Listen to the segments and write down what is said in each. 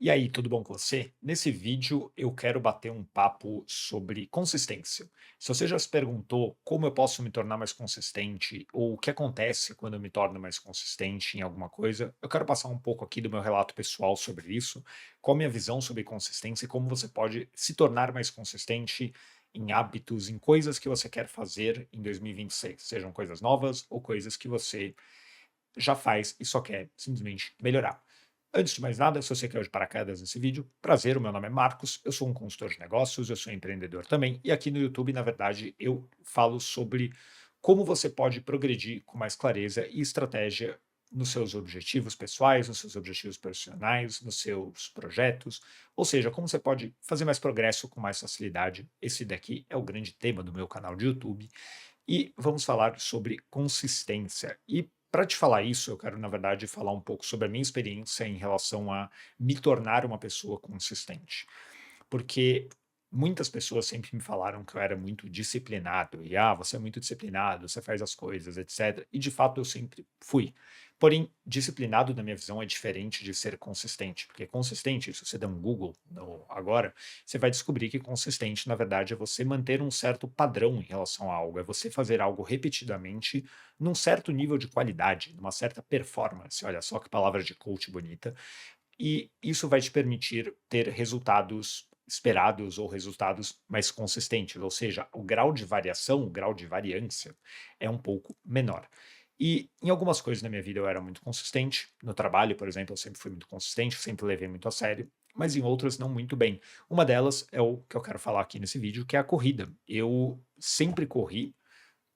E aí, tudo bom com você? Nesse vídeo eu quero bater um papo sobre consistência. Se você já se perguntou como eu posso me tornar mais consistente ou o que acontece quando eu me torno mais consistente em alguma coisa, eu quero passar um pouco aqui do meu relato pessoal sobre isso, qual a minha visão sobre consistência e como você pode se tornar mais consistente em hábitos, em coisas que você quer fazer em 2026, sejam coisas novas ou coisas que você já faz e só quer simplesmente melhorar. Antes de mais nada, se você caiu de paraquedas nesse vídeo, prazer, o meu nome é Marcos, eu sou um consultor de negócios, eu sou empreendedor também, e aqui no YouTube, na verdade, eu falo sobre como você pode progredir com mais clareza e estratégia nos seus objetivos pessoais, nos seus objetivos profissionais, nos seus projetos, ou seja, como você pode fazer mais progresso com mais facilidade. Esse daqui é o grande tema do meu canal de YouTube e vamos falar sobre consistência. E para te falar isso, eu quero, na verdade, falar um pouco sobre a minha experiência em relação a me tornar uma pessoa consistente. Porque muitas pessoas sempre me falaram que eu era muito disciplinado, e você é muito disciplinado, você faz as coisas, etc. E de fato eu sempre fui. Porém, disciplinado, na minha visão, é diferente de ser consistente, porque consistente, se você der um Google agora, você vai descobrir que consistente, na verdade, é você manter um certo padrão em relação a algo, é você fazer algo repetidamente num certo nível de qualidade, numa certa performance. Olha só que palavra de coach bonita, e isso vai te permitir ter resultados esperados ou resultados mais consistentes, ou seja, o grau de variação, o grau de variância é um pouco menor. E em algumas coisas na minha vida eu era muito consistente, no trabalho, por exemplo, eu sempre fui muito consistente, sempre levei muito a sério, mas em outras não muito bem. Uma delas é o que eu quero falar aqui nesse vídeo, que é a corrida. Eu sempre corri,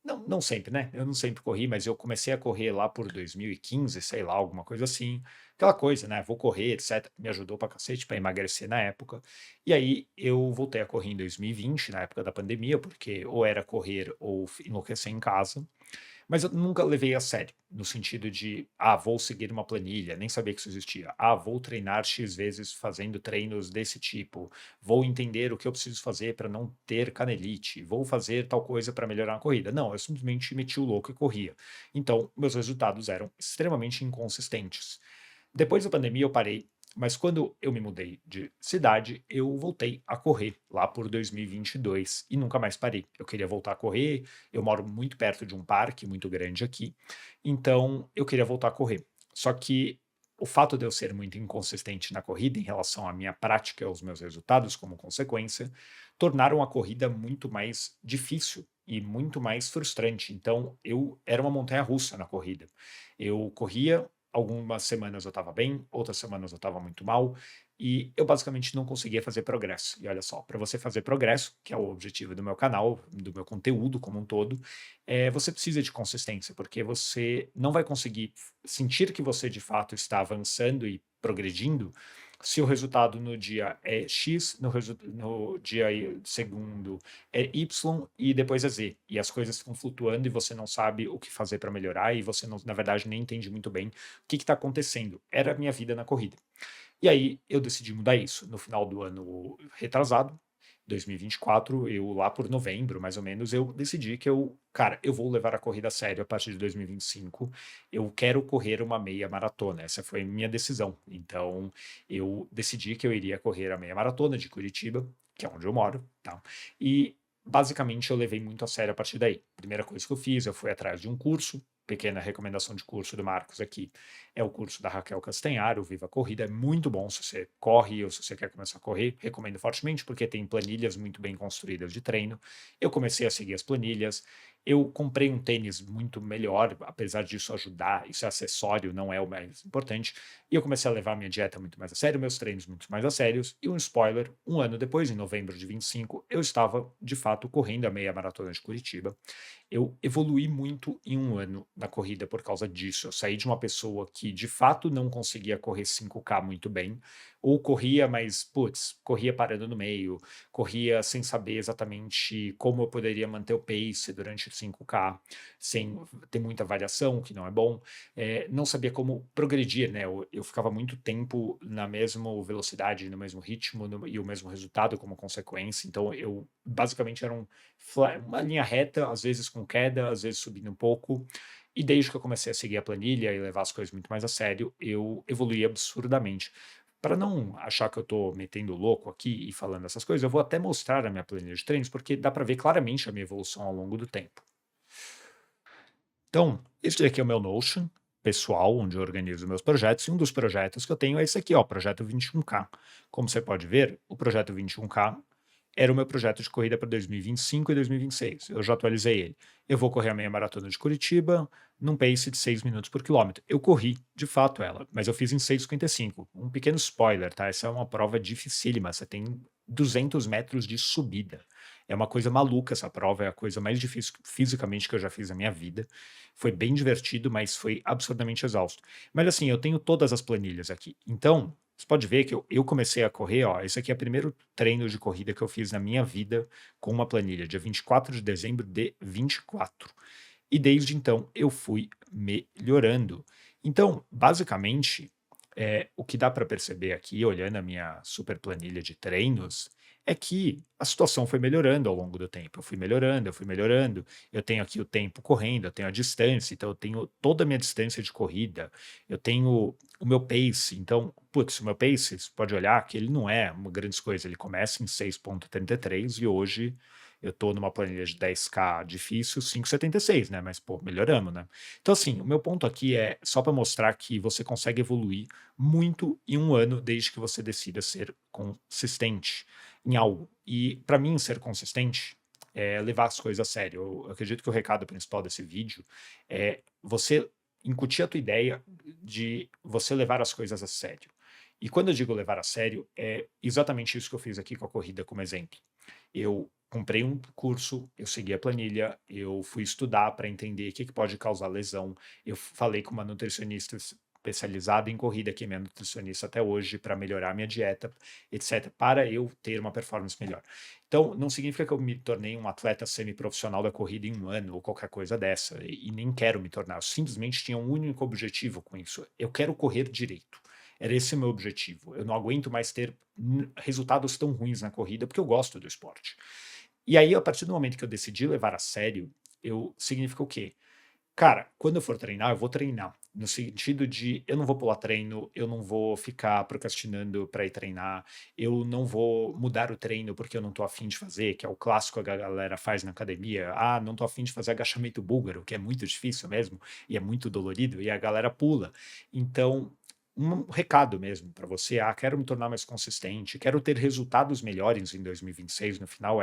não sempre, né, eu não sempre corri, mas eu comecei a correr lá por 2015, sei lá, alguma coisa assim. Aquela coisa, né, vou correr, etcétera. Me ajudou pra cacete pra emagrecer na época. E aí eu voltei a correr em 2020, na época da pandemia, porque ou era correr ou enlouquecer em casa. Mas eu nunca levei a sério, no sentido de, vou seguir uma planilha, nem sabia que isso existia. Vou treinar X vezes fazendo treinos desse tipo. Vou entender o que eu preciso fazer para não ter canelite. Vou fazer tal coisa para melhorar a corrida. Não, eu simplesmente meti o louco e corria. Então, meus resultados eram extremamente inconsistentes. Depois da pandemia eu parei, mas quando eu me mudei de cidade, eu voltei a correr lá por 2022 e nunca mais parei. Eu queria voltar a correr, eu moro muito perto de um parque muito grande aqui, então eu queria voltar a correr. Só que o fato de eu ser muito inconsistente na corrida em relação à minha prática e aos meus resultados como consequência, tornaram a corrida muito mais difícil e muito mais frustrante. Então eu era uma montanha russa na corrida. Eu corria, algumas semanas eu estava bem, outras semanas eu estava muito mal, e eu basicamente não conseguia fazer progresso. E olha só, para você fazer progresso, que é o objetivo do meu canal, do meu conteúdo como um todo, você precisa de consistência, porque você não vai conseguir sentir que você de fato está avançando e progredindo se o resultado no dia é X, no dia segundo é Y e depois é Z. E as coisas ficam flutuando e você não sabe o que fazer para melhorar e você, não, na verdade, nem entende muito bem o que está acontecendo. Era a minha vida na corrida. E aí eu decidi mudar isso. No final do ano retrasado, 2024, eu lá por novembro, mais ou menos, eu decidi que cara, eu vou levar a corrida a sério a partir de 2025. Eu quero correr uma meia maratona. Essa foi minha decisão. Então, eu decidi que eu iria correr a meia maratona de Curitiba, que é onde eu moro, tá? E basicamente eu levei muito a sério a partir daí. Primeira coisa que eu fiz, eu fui atrás de um curso, pequena recomendação de curso do Marcos aqui, é o curso da Raquel Castanhar, o Viva Corrida, é muito bom se você corre ou se você quer começar a correr, recomendo fortemente porque tem planilhas muito bem construídas de treino. Eu comecei a seguir as planilhas, eu comprei um tênis muito melhor, apesar disso ajudar, isso é acessório, não é o mais importante, e eu comecei a levar minha dieta muito mais a sério, meus treinos muito mais a sérios, e um spoiler, um ano depois, em novembro de 25, eu estava, de fato, correndo a meia maratona de Curitiba. Eu evoluí muito em um ano na corrida por causa disso. Eu saí de uma pessoa que de fato não conseguia correr 5K muito bem, ou corria, mas, putz, corria parando no meio, corria sem saber exatamente como eu poderia manter o pace durante 5K, sem ter muita variação, que não é bom. Não sabia como progredir, né? Eu ficava muito tempo na mesma velocidade, no mesmo ritmo e o mesmo resultado como consequência. Então, eu basicamente era uma linha reta, às vezes com queda, às vezes subindo um pouco. E desde que eu comecei a seguir a planilha e levar as coisas muito mais a sério, eu evoluí absurdamente. para não achar que eu estou metendo louco aqui e falando essas coisas, eu vou até mostrar a minha planilha de treinos, porque dá para ver claramente a minha evolução ao longo do tempo. Então, esse daqui é o meu Notion pessoal, onde eu organizo meus projetos, e um dos projetos que eu tenho é esse aqui, ó, o projeto 21K. Como você pode ver, o projeto 21K era o meu projeto de corrida para 2025 e 2026. Eu já atualizei ele. Eu vou correr a meia maratona de Curitiba num pace de 6 minutos por quilômetro. Eu corri, de fato, ela, mas eu fiz em 6,55. Um pequeno spoiler, tá? Essa é uma prova dificílima. Você tem 200 metros de subida. É uma coisa maluca essa prova, é a coisa mais difícil fisicamente que eu já fiz na minha vida. Foi bem divertido, mas foi absurdamente exausto. Mas assim, eu tenho todas as planilhas aqui. Então, você pode ver que eu comecei a correr, ó, esse aqui é o primeiro treino de corrida que eu fiz na minha vida com uma planilha, dia 24 de dezembro de 24. E desde então eu fui melhorando. Então, basicamente, o que dá para perceber aqui, olhando a minha super planilha de treinos, é que a situação foi melhorando ao longo do tempo. Eu fui melhorando, eu fui melhorando. Eu tenho aqui o tempo correndo, eu tenho a distância, então eu tenho toda a minha distância de corrida, eu tenho o meu pace. Então, putz, o meu pace, você pode olhar que ele não é uma grande coisa, ele começa em 6,33 e hoje eu tô numa planilha de 10K difícil, 5,76, né? Mas, pô, melhoramos, né? Então, assim, o meu ponto aqui é só para mostrar que você consegue evoluir muito em um ano desde que você decida ser consistente em algo. E, para mim, ser consistente é levar as coisas a sério. Eu acredito que o recado principal desse vídeo é você incutir a tua ideia de você levar as coisas a sério. E quando eu digo levar a sério, é exatamente isso que eu fiz aqui com a corrida como exemplo. Eu comprei um curso, eu segui a planilha, eu fui estudar para entender o que pode causar lesão. Eu falei com uma nutricionista especializada em corrida, que é minha nutricionista até hoje, para melhorar minha dieta, etc., para eu ter uma performance melhor. Então, não significa que eu me tornei um atleta semiprofissional da corrida em um ano ou qualquer coisa dessa, e nem quero me tornar. Eu simplesmente tinha um único objetivo com isso: eu quero correr direito. Era esse o meu objetivo. Eu não aguento mais ter resultados tão ruins na corrida, porque eu gosto do esporte. E aí, a partir do momento que eu decidi levar a sério, significa o quê? Cara, quando eu for treinar, eu vou treinar. No sentido de eu não vou pular treino, eu não vou ficar procrastinando para ir treinar, eu não vou mudar o treino porque eu não tô afim de fazer, que é o clássico que a galera faz na academia. Ah, não tô afim de fazer agachamento búlgaro, que é muito difícil mesmo e é muito dolorido, e a galera pula. Então, um recado mesmo para você: ah, quero me tornar mais consistente, quero ter resultados melhores em 2026, no final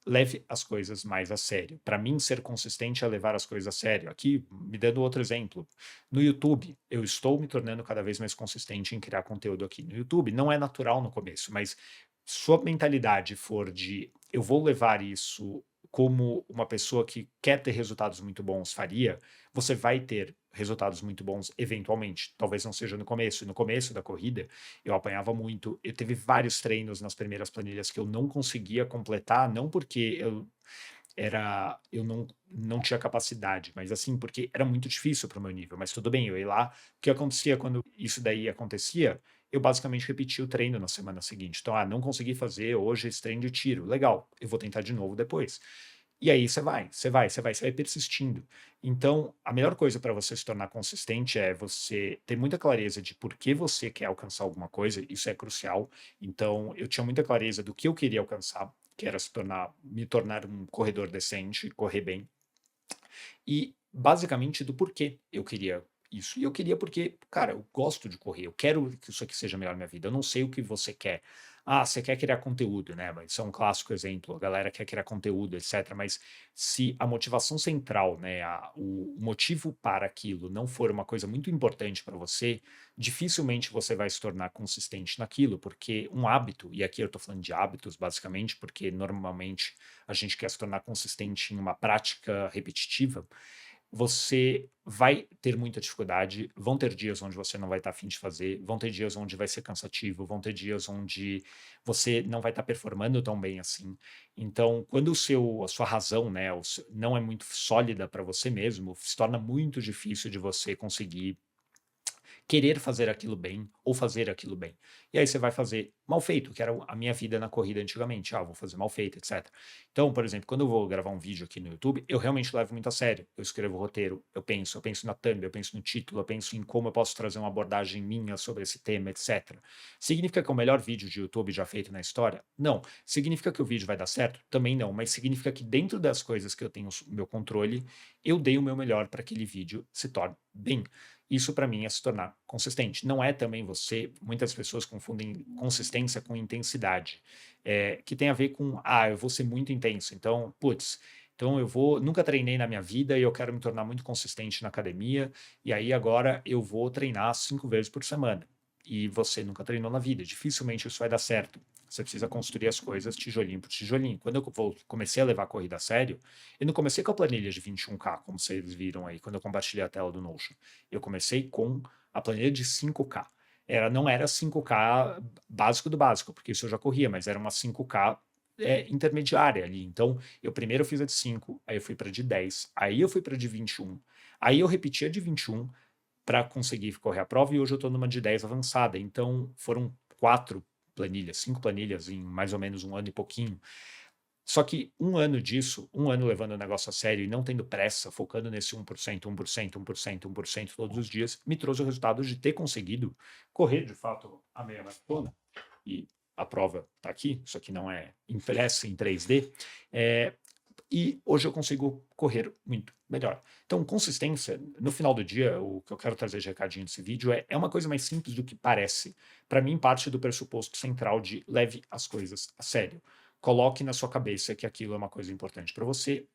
leve as coisas mais a sério. Para mim, ser consistente é levar as coisas a sério. Aqui, me dando outro exemplo, no YouTube, eu estou me tornando cada vez mais consistente em criar conteúdo aqui no YouTube. Não é natural no começo, mas sua mentalidade for de eu vou levar isso como uma pessoa que quer ter resultados muito bons faria, você vai ter resultados muito bons eventualmente. Talvez não seja no começo. No começo da corrida, eu apanhava muito. Eu teve vários treinos nas primeiras planilhas que eu não conseguia completar, não porque eu não tinha capacidade, mas assim, porque era muito difícil para o meu nível. Mas tudo bem, eu ia lá. O que acontecia quando isso daí acontecia? Eu basicamente repetia o treino na semana seguinte. Então, não consegui fazer hoje esse treino de tiro. Legal, eu vou tentar de novo depois. E aí você vai persistindo. Então, a melhor coisa para você se tornar consistente é você ter muita clareza de por que você quer alcançar alguma coisa, isso é crucial. Então, eu tinha muita clareza do que eu queria alcançar, que era me tornar um corredor decente, correr bem, e basicamente do porquê eu queria isso. E eu queria porque, cara, eu gosto de correr, eu quero que isso aqui seja melhor na minha vida. Eu não sei o que você quer. Ah, você quer criar conteúdo, né? Mas isso é um clássico exemplo. A galera quer criar conteúdo, etc. Mas se a motivação central, né, o motivo para aquilo não for uma coisa muito importante para você, dificilmente você vai se tornar consistente naquilo, porque um hábito, e aqui eu estou falando de hábitos, basicamente, porque normalmente a gente quer se tornar consistente em uma prática repetitiva, você vai ter muita dificuldade, vão ter dias onde você não vai estar afim de fazer, vão ter dias onde vai ser cansativo, vão ter dias onde você não vai estar performando tão bem assim. Então, quando a sua razão, né, não é muito sólida para você mesmo, se torna muito difícil de você conseguir querer fazer aquilo bem ou fazer aquilo bem. E aí você vai fazer mal feito, que era a minha vida na corrida antigamente. Ah, vou fazer mal feito, etc. Então, por exemplo, quando eu vou gravar um vídeo aqui no YouTube, eu realmente levo muito a sério. Eu escrevo o roteiro, eu penso na thumb, eu penso no título, eu penso em como eu posso trazer uma abordagem minha sobre esse tema, etc. Significa que é o melhor vídeo de YouTube já feito na história? Não. Significa que o vídeo vai dar certo? Também não, mas significa que dentro das coisas que eu tenho meu controle, eu dei o meu melhor para aquele vídeo se torne bem. Isso para mim é se tornar consistente. Não é também você, muitas pessoas confundem consistência com intensidade, que tem a ver com, eu vou ser muito intenso, então, putz, então nunca treinei na minha vida e eu quero me tornar muito consistente na academia, e aí agora eu vou treinar 5 vezes por semana. E você nunca treinou na vida, dificilmente isso vai dar certo. Você precisa construir as coisas tijolinho por tijolinho. Quando eu comecei a levar a corrida a sério, eu não comecei com a planilha de 21K, como vocês viram aí, quando eu compartilhei a tela do Notion. Eu comecei com a planilha de 5K. Não era 5K básico do básico, porque isso eu já corria, mas era uma 5K intermediária ali. Então, eu primeiro fiz a de 5, aí eu fui para de 10, aí eu fui para de 21, aí eu repeti a de 21 para conseguir correr a prova e hoje eu estou numa de 10 avançada. Então, foram 5 planilhas em mais ou menos um ano e pouquinho. Só que um ano disso, um ano levando o negócio a sério e não tendo pressa, focando nesse 1%, 1%, 1%, 1% todos os dias, me trouxe o resultado de ter conseguido correr, de fato, a meia maratona. E a prova está aqui, isso aqui não é impresso em 3D. E hoje eu consigo correr muito melhor. Então, consistência, no final do dia, o que eu quero trazer de recadinho desse vídeo é uma coisa mais simples do que parece. Para mim, parte do pressuposto central de leve as coisas a sério. Coloque na sua cabeça que aquilo é uma coisa importante para você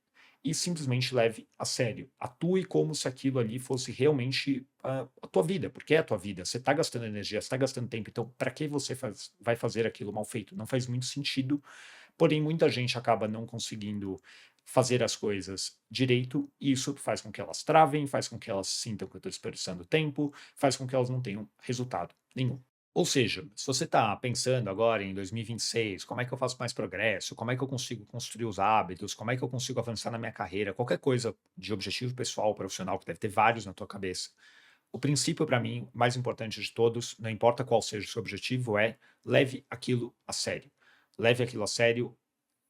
e simplesmente leve a sério. Atue como se aquilo ali fosse realmente a tua vida, porque é a tua vida. Você está gastando energia, você está gastando tempo, então para que você vai fazer aquilo mal feito? Não faz muito sentido. Porém, muita gente acaba não conseguindo fazer as coisas direito, e isso faz com que elas travem, faz com que elas sintam que eu estou desperdiçando tempo, faz com que elas não tenham resultado nenhum. Ou seja, se você está pensando agora em 2026, como é que eu faço mais progresso, como é que eu consigo construir os hábitos, como é que eu consigo avançar na minha carreira, qualquer coisa de objetivo pessoal, profissional, que deve ter vários na tua cabeça. O princípio, para mim, mais importante de todos, não importa qual seja o seu objetivo, é leve aquilo a sério. Leve aquilo a sério,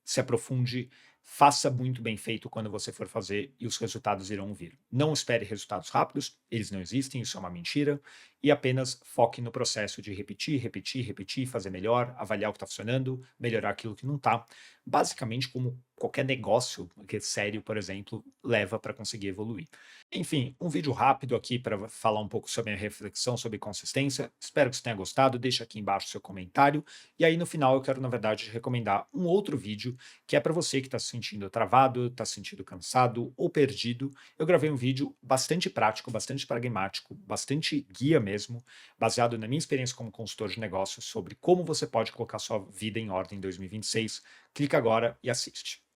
se aprofunde, faça muito bem feito quando você for fazer e os resultados irão vir. Não espere resultados rápidos, eles não existem, isso é uma mentira, e apenas foque no processo de repetir, repetir, repetir, fazer melhor, avaliar o que está funcionando, melhorar aquilo que não está. Basicamente, como qualquer negócio que é sério, por exemplo, leva para conseguir evoluir. Enfim, um vídeo rápido aqui para falar um pouco sobre a minha reflexão sobre consistência. Espero que você tenha gostado. Deixa aqui embaixo seu comentário. E aí, no final, eu quero, na verdade, recomendar um outro vídeo que é para você que está se sentindo travado, está se sentindo cansado ou perdido. Eu gravei um vídeo bastante prático, bastante pragmático, bastante guia mesmo, baseado na minha experiência como consultor de negócios sobre como você pode colocar sua vida em ordem em 2026. Clica agora e assiste.